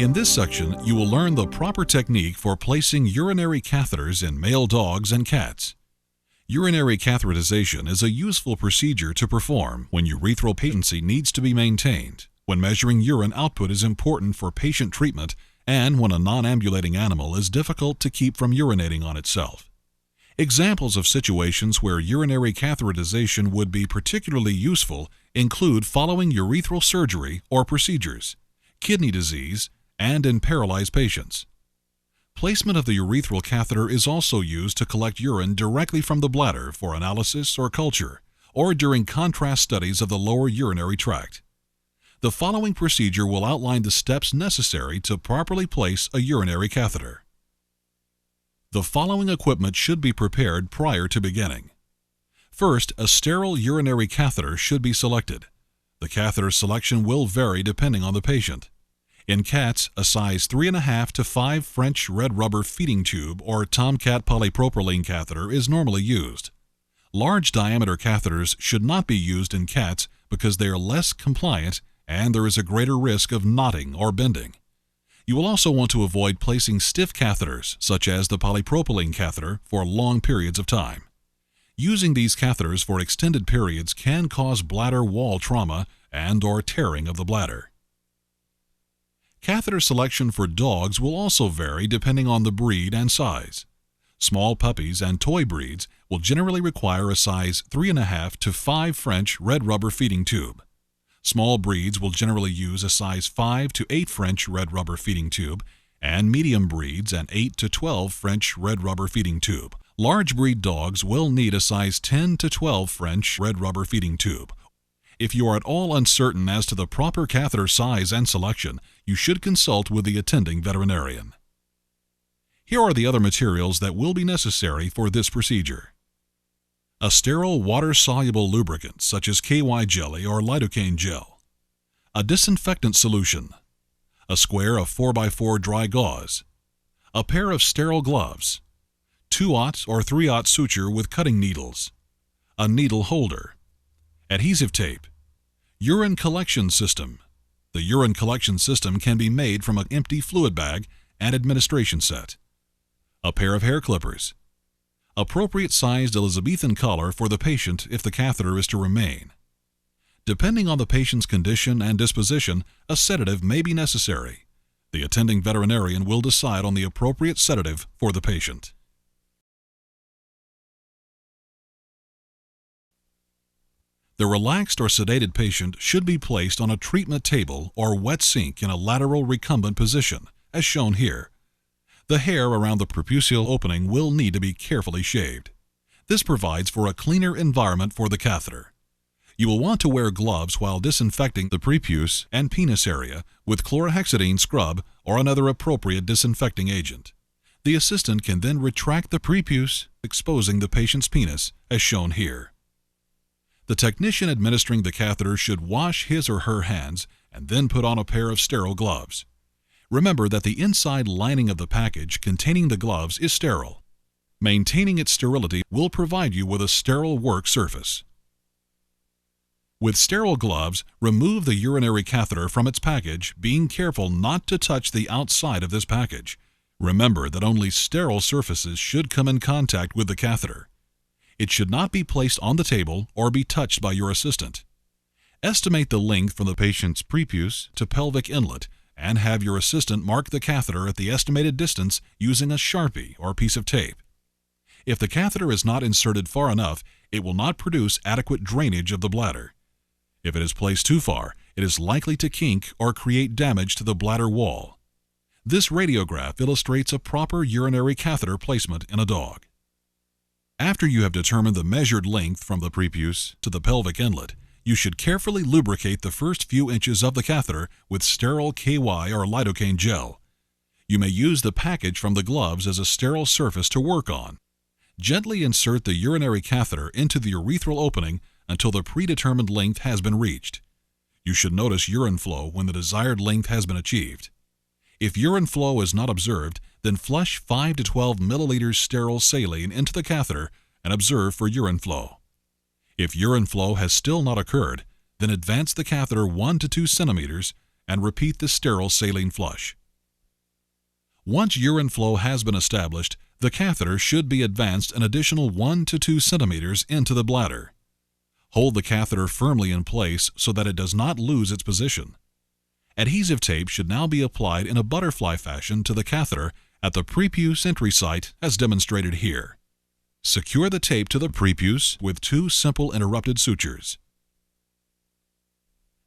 In this section, you will learn the proper technique for placing urinary catheters in male dogs and cats. Urinary catheterization is a useful procedure to perform when urethral patency needs to be maintained, when measuring urine output is important for patient treatment, and when a non-ambulating animal is difficult to keep from urinating on itself. Examples of situations where urinary catheterization would be particularly useful include following urethral surgery or procedures, kidney disease, and in paralyzed patients. Placement of the urethral catheter is also used to collect urine directly from the bladder for analysis or culture, or during contrast studies of the lower urinary tract. The following procedure will outline the steps necessary to properly place a urinary catheter. The following equipment should be prepared prior to beginning. First, a sterile urinary catheter should be selected. The catheter selection will vary depending on the patient. In cats, a size 3.5 to 5 French red rubber feeding tube or Tomcat polypropylene catheter is normally used. Large diameter catheters should not be used in cats because they are less compliant and there is a greater risk of knotting or bending. You will also want to avoid placing stiff catheters, such as the polypropylene catheter, for long periods of time. Using these catheters for extended periods can cause bladder wall trauma and/or tearing of the bladder. Catheter selection for dogs will also vary depending on the breed and size. Small puppies and toy breeds will generally require a size 3.5 to 5 French red rubber feeding tube. Small breeds will generally use a size 5 to 8 French red rubber feeding tube, and medium breeds an 8 to 12 French red rubber feeding tube. Large breed dogs will need a size 10 to 12 French red rubber feeding tube. If you are at all uncertain as to the proper catheter size and selection, you should consult with the attending veterinarian. Here are the other materials that will be necessary for this procedure. A sterile water-soluble lubricant such as KY jelly or lidocaine gel. A disinfectant solution. A square of 4x4 dry gauze. A pair of sterile gloves. 2/0 or 3/0 suture with cutting needles. A needle holder. Adhesive tape. Urine collection system. The urine collection system can be made from an empty fluid bag and administration set. A pair of hair clippers. Appropriate sized Elizabethan collar for the patient if the catheter is to remain. Depending on the patient's condition and disposition, a sedative may be necessary. The attending veterinarian will decide on the appropriate sedative for the patient. The relaxed or sedated patient should be placed on a treatment table or wet sink in a lateral recumbent position, as shown here. The hair around the prepucial opening will need to be carefully shaved. This provides for a cleaner environment for the catheter. You will want to wear gloves while disinfecting the prepuce and penis area with chlorhexidine scrub or another appropriate disinfecting agent. The assistant can then retract the prepuce, exposing the patient's penis, as shown here. The technician administering the catheter should wash his or her hands and then put on a pair of sterile gloves. Remember that the inside lining of the package containing the gloves is sterile. Maintaining its sterility will provide you with a sterile work surface. With sterile gloves, remove the urinary catheter from its package, being careful not to touch the outside of this package. Remember that only sterile surfaces should come in contact with the catheter. It should not be placed on the table or be touched by your assistant. Estimate the length from the patient's prepuce to pelvic inlet and have your assistant mark the catheter at the estimated distance using a Sharpie or piece of tape. If the catheter is not inserted far enough, it will not produce adequate drainage of the bladder. If it is placed too far, it is likely to kink or create damage to the bladder wall. This radiograph illustrates a proper urinary catheter placement in a dog. After you have determined the measured length from the prepuce to the pelvic inlet, you should carefully lubricate the first few inches of the catheter with sterile KY or lidocaine gel. You may use the package from the gloves as a sterile surface to work on. Gently insert the urinary catheter into the urethral opening until the predetermined length has been reached. You should notice urine flow when the desired length has been achieved. If urine flow is not observed, then flush 5 to 12 milliliters sterile saline into the catheter and observe for urine flow. If urine flow has still not occurred, then advance the catheter 1 to 2 centimeters and repeat the sterile saline flush. Once urine flow has been established, the catheter should be advanced an additional 1 to 2 centimeters into the bladder. Hold the catheter firmly in place so that it does not lose its position. Adhesive tape should now be applied in a butterfly fashion to the catheter at the prepuce entry site as demonstrated here. Secure the tape to the prepuce with 2 simple interrupted sutures.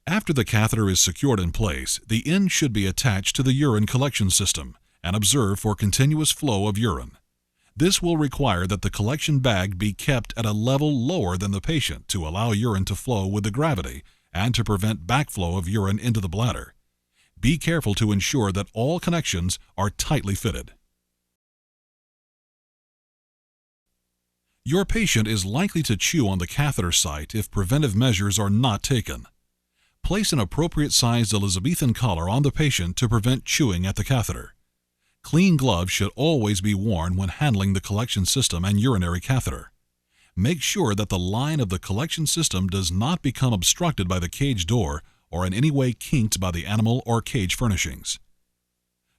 After the catheter is secured in place, the end should be attached to the urine collection system and observe for continuous flow of urine. This will require that the collection bag be kept at a level lower than the patient to allow urine to flow with the gravity and to prevent backflow of urine into the bladder. Be careful to ensure that all connections are tightly fitted. Your patient is likely to chew on the catheter site if preventive measures are not taken. Place an appropriate-sized Elizabethan collar on the patient to prevent chewing at the catheter. Clean gloves should always be worn when handling the collection system and urinary catheter. Make sure that the line of the collection system does not become obstructed by the cage door or in any way kinked by the animal or cage furnishings.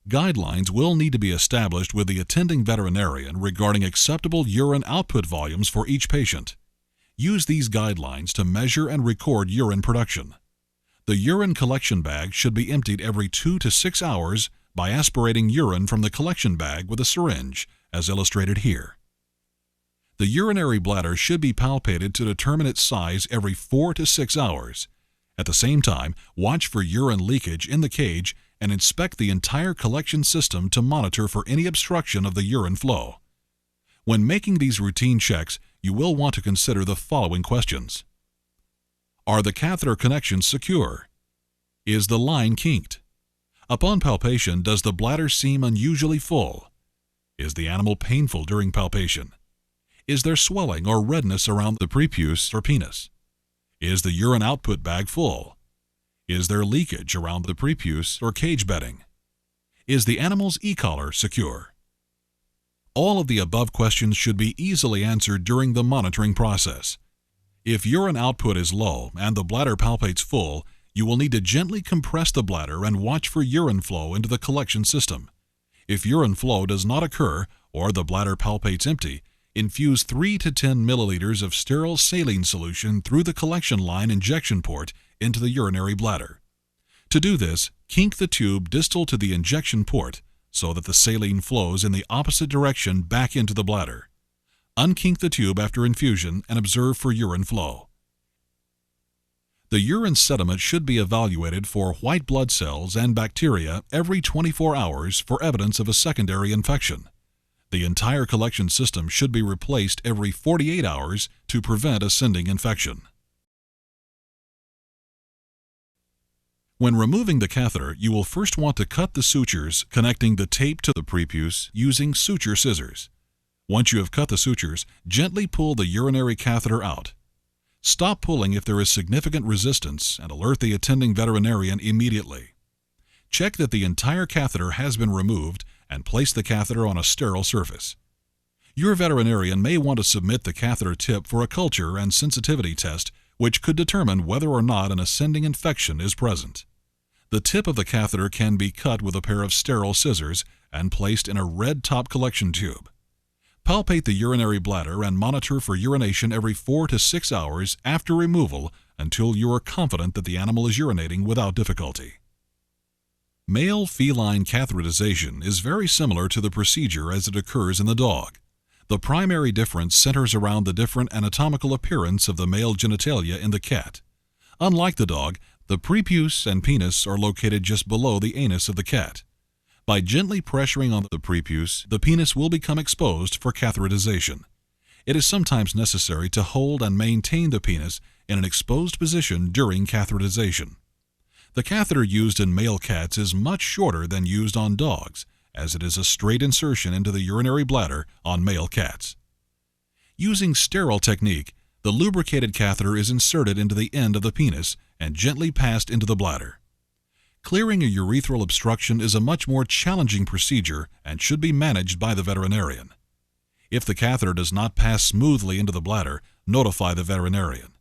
Guidelines will need to be established with the attending veterinarian regarding acceptable urine output volumes for each patient. Use these guidelines to measure and record urine production. The urine collection bag should be emptied every 2 to 6 hours by aspirating urine from the collection bag with a syringe, as illustrated here. The urinary bladder should be palpated to determine its size every 4 to 6 hours. At the same time, watch for urine leakage in the cage and inspect the entire collection system to monitor for any obstruction of the urine flow. When making these routine checks, you will want to consider the following questions. Are the catheter connections secure? Is the line kinked? Upon palpation, does the bladder seem unusually full? Is the animal painful during palpation? Is there swelling or redness around the prepuce or penis? Is the urine output bag full? Is there leakage around the prepuce or cage bedding? Is the animal's e-collar secure? All of the above questions should be easily answered during the monitoring process. If urine output is low and the bladder palpates full, you will need to gently compress the bladder and watch for urine flow into the collection system. If urine flow does not occur or the bladder palpates empty, infuse 3 to 10 milliliters of sterile saline solution through the collection line injection port into the urinary bladder. To do this, kink the tube distal to the injection port so that the saline flows in the opposite direction back into the bladder. Unkink the tube after infusion and observe for urine flow. The urine sediment should be evaluated for white blood cells and bacteria every 24 hours for evidence of a secondary infection. The entire collection system should be replaced every 48 hours to prevent ascending infection. When removing the catheter, you will first want to cut the sutures connecting the tape to the prepuce using suture scissors. Once you have cut the sutures, gently pull the urinary catheter out. Stop pulling if there is significant resistance and alert the attending veterinarian immediately. Check that the entire catheter has been removed and place the catheter on a sterile surface. Your veterinarian may want to submit the catheter tip for a culture and sensitivity test, which could determine whether or not an ascending infection is present. The tip of the catheter can be cut with a pair of sterile scissors and placed in a red top collection tube. Palpate the urinary bladder and monitor for urination every 4 to 6 hours after removal until you are confident that the animal is urinating without difficulty. Male feline catheterization is very similar to the procedure as it occurs in the dog. The primary difference centers around the different anatomical appearance of the male genitalia in the cat. Unlike the dog, the prepuce and penis are located just below the anus of the cat. By gently pressuring on the prepuce, the penis will become exposed for catheterization. It is sometimes necessary to hold and maintain the penis in an exposed position during catheterization. The catheter used in male cats is much shorter than used on dogs, as it is a straight insertion into the urinary bladder on male cats. Using sterile technique, the lubricated catheter is inserted into the end of the penis and gently passed into the bladder. Clearing a urethral obstruction is a much more challenging procedure and should be managed by the veterinarian. If the catheter does not pass smoothly into the bladder, notify the veterinarian.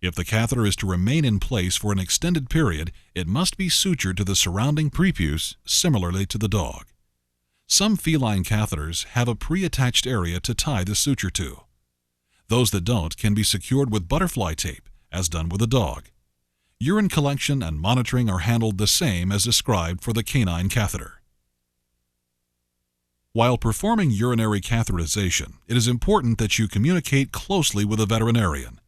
If the catheter is to remain in place for an extended period, it must be sutured to the surrounding prepuce, similarly to the dog. Some feline catheters have a pre-attached area to tie the suture to. Those that don't can be secured with butterfly tape, as done with a dog. Urine collection and monitoring are handled the same as described for the canine catheter. While performing urinary catheterization, it is important that you communicate closely with a veterinarian.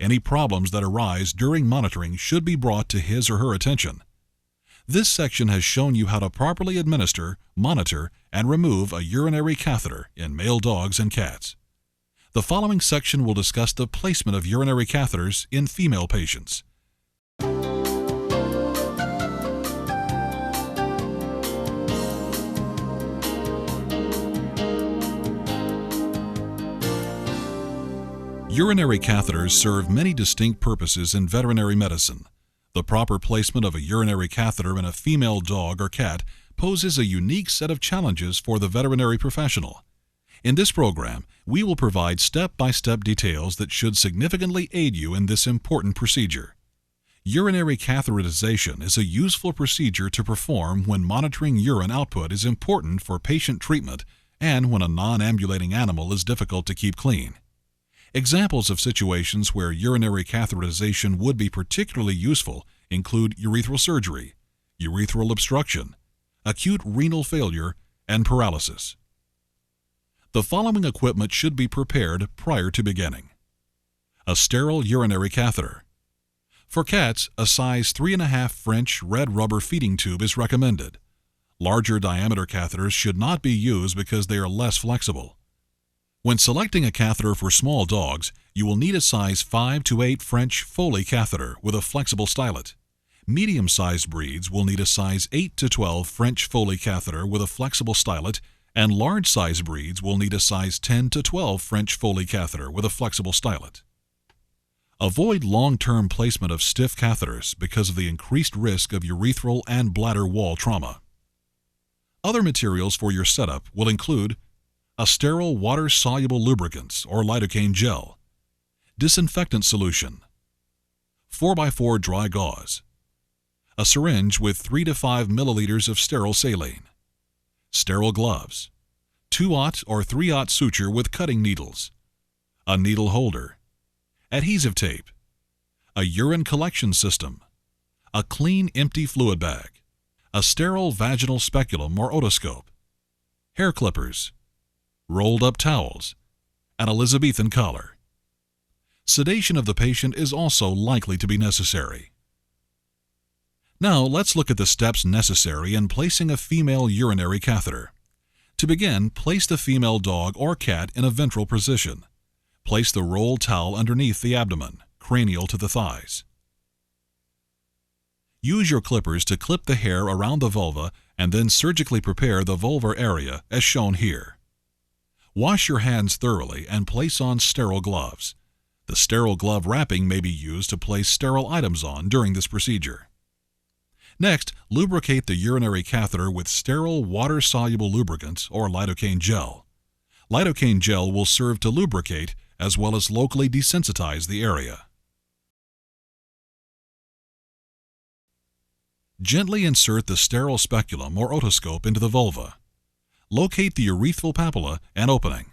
Any problems that arise during monitoring should be brought to his or her attention. This section has shown you how to properly administer, monitor, and remove a urinary catheter in male dogs and cats. The following section will discuss the placement of urinary catheters in female patients. Urinary catheters serve many distinct purposes in veterinary medicine. The proper placement of a urinary catheter in a female dog or cat poses a unique set of challenges for the veterinary professional. In this program, we will provide step-by-step details that should significantly aid you in this important procedure. Urinary catheterization is a useful procedure to perform when monitoring urine output is important for patient treatment and when a non-ambulating animal is difficult to keep clean. Examples of situations where urinary catheterization would be particularly useful include urethral surgery, urethral obstruction, acute renal failure, and paralysis. The following equipment should be prepared prior to beginning. A sterile urinary catheter. For cats, a size 3.5 French red rubber feeding tube is recommended. Larger diameter catheters should not be used because they are less flexible. When selecting a catheter for small dogs, you will need a size 5 to 8 French Foley catheter with a flexible stylet. Medium-sized breeds will need a size 8 to 12 French Foley catheter with a flexible stylet, and large-sized breeds will need a size 10 to 12 French Foley catheter with a flexible stylet. Avoid long-term placement of stiff catheters because of the increased risk of urethral and bladder wall trauma. Other materials for your setup will include a sterile water-soluble lubricants or lidocaine gel, disinfectant solution, 4x4 dry gauze, a syringe with 3 to 5 milliliters of sterile saline, sterile gloves, 2/0 or 3/0 suture with cutting needles, a needle holder, adhesive tape, a urine collection system, a clean empty fluid bag, a sterile vaginal speculum or otoscope, hair clippers, rolled-up towels, an Elizabethan collar. Sedation of the patient is also likely to be necessary. Now let's look at the steps necessary in placing a female urinary catheter. To begin, place the female dog or cat in a ventral position. Place the rolled towel underneath the abdomen, cranial to the thighs. Use your clippers to clip the hair around the vulva and then surgically prepare the vulvar area as shown here. Wash your hands thoroughly and place on sterile gloves. The sterile glove wrapping may be used to place sterile items on during this procedure. Next, lubricate the urinary catheter with sterile water-soluble lubricants or lidocaine gel. Lidocaine gel will serve to lubricate as well as locally desensitize the area. Gently insert the sterile speculum or otoscope into the vulva. Locate the urethral papilla and opening.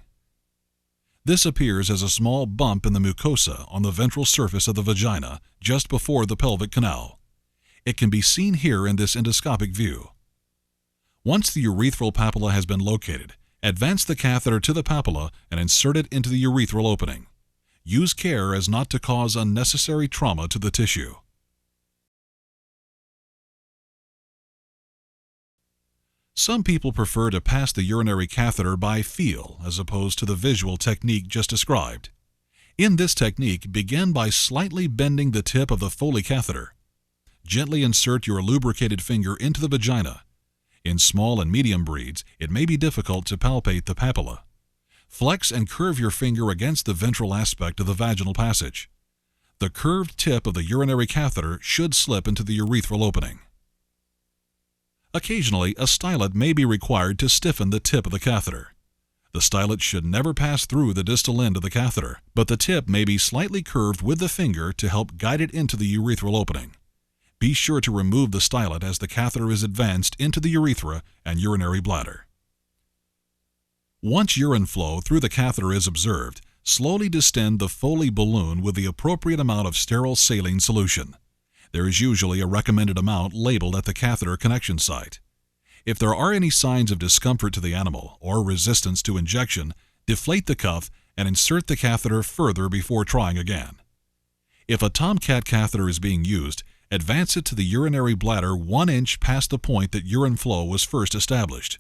This appears as a small bump in the mucosa on the ventral surface of the vagina just before the pelvic canal. It can be seen here in this endoscopic view. Once the urethral papilla has been located, advance the catheter to the papilla and insert it into the urethral opening. Use care as not to cause unnecessary trauma to the tissue. Some people prefer to pass the urinary catheter by feel as opposed to the visual technique just described. In this technique, begin by slightly bending the tip of the Foley catheter. Gently insert your lubricated finger into the vagina. In small and medium breeds, it may be difficult to palpate the papilla. Flex and curve your finger against the ventral aspect of the vaginal passage. The curved tip of the urinary catheter should slip into the urethral opening. Occasionally, a stylet may be required to stiffen the tip of the catheter. The stylet should never pass through the distal end of the catheter, but the tip may be slightly curved with the finger to help guide it into the urethral opening. Be sure to remove the stylet as the catheter is advanced into the urethra and urinary bladder. Once urine flow through the catheter is observed, slowly distend the Foley balloon with the appropriate amount of sterile saline solution. There is usually a recommended amount labeled at the catheter connection site. If there are any signs of discomfort to the animal or resistance to injection, deflate the cuff and insert the catheter further before trying again. If a Tomcat catheter is being used, advance it to the urinary bladder 1 inch past the point that urine flow was first established.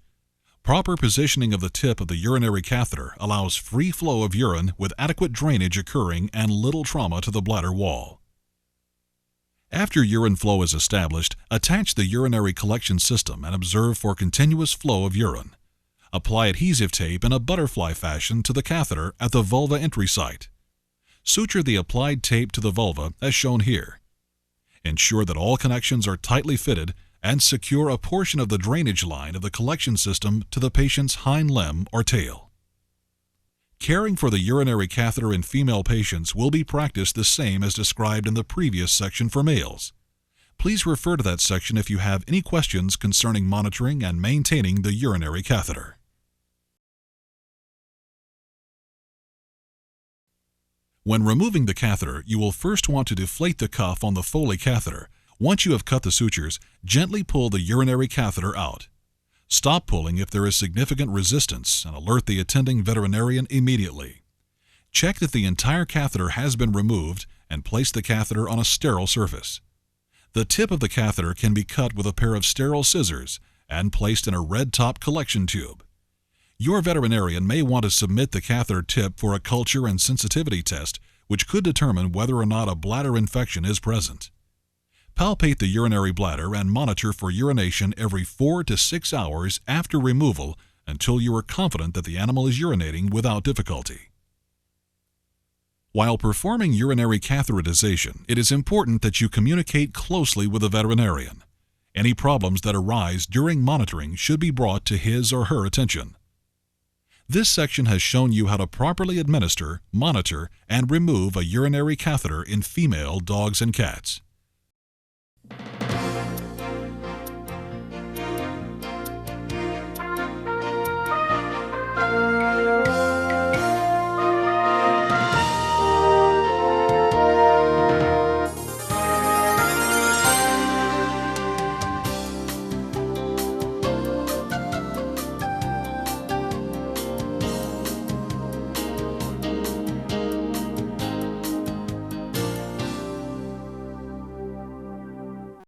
Proper positioning of the tip of the urinary catheter allows free flow of urine with adequate drainage occurring and little trauma to the bladder wall. After urine flow is established, attach the urinary collection system and observe for continuous flow of urine. Apply adhesive tape in a butterfly fashion to the catheter at the vulva entry site. Suture the applied tape to the vulva as shown here. Ensure that all connections are tightly fitted and secure a portion of the drainage line of the collection system to the patient's hind limb or tail. Caring for the urinary catheter in female patients will be practiced the same as described in the previous section for males. Please refer to that section if you have any questions concerning monitoring and maintaining the urinary catheter. When removing the catheter, you will first want to deflate the cuff on the Foley catheter. Once you have cut the sutures, gently pull the urinary catheter out. Stop pulling if there is significant resistance and alert the attending veterinarian immediately. Check that the entire catheter has been removed and place the catheter on a sterile surface. The tip of the catheter can be cut with a pair of sterile scissors and placed in a red top collection tube. Your veterinarian may want to submit the catheter tip for a culture and sensitivity test, which could determine whether or not a bladder infection is present. Palpate the urinary bladder and monitor for urination every 4 to 6 hours after removal until you are confident that the animal is urinating without difficulty. While performing urinary catheterization, it is important that you communicate closely with the veterinarian. Any problems that arise during monitoring should be brought to his or her attention. This section has shown you how to properly administer, monitor, and remove a urinary catheter in female dogs and cats.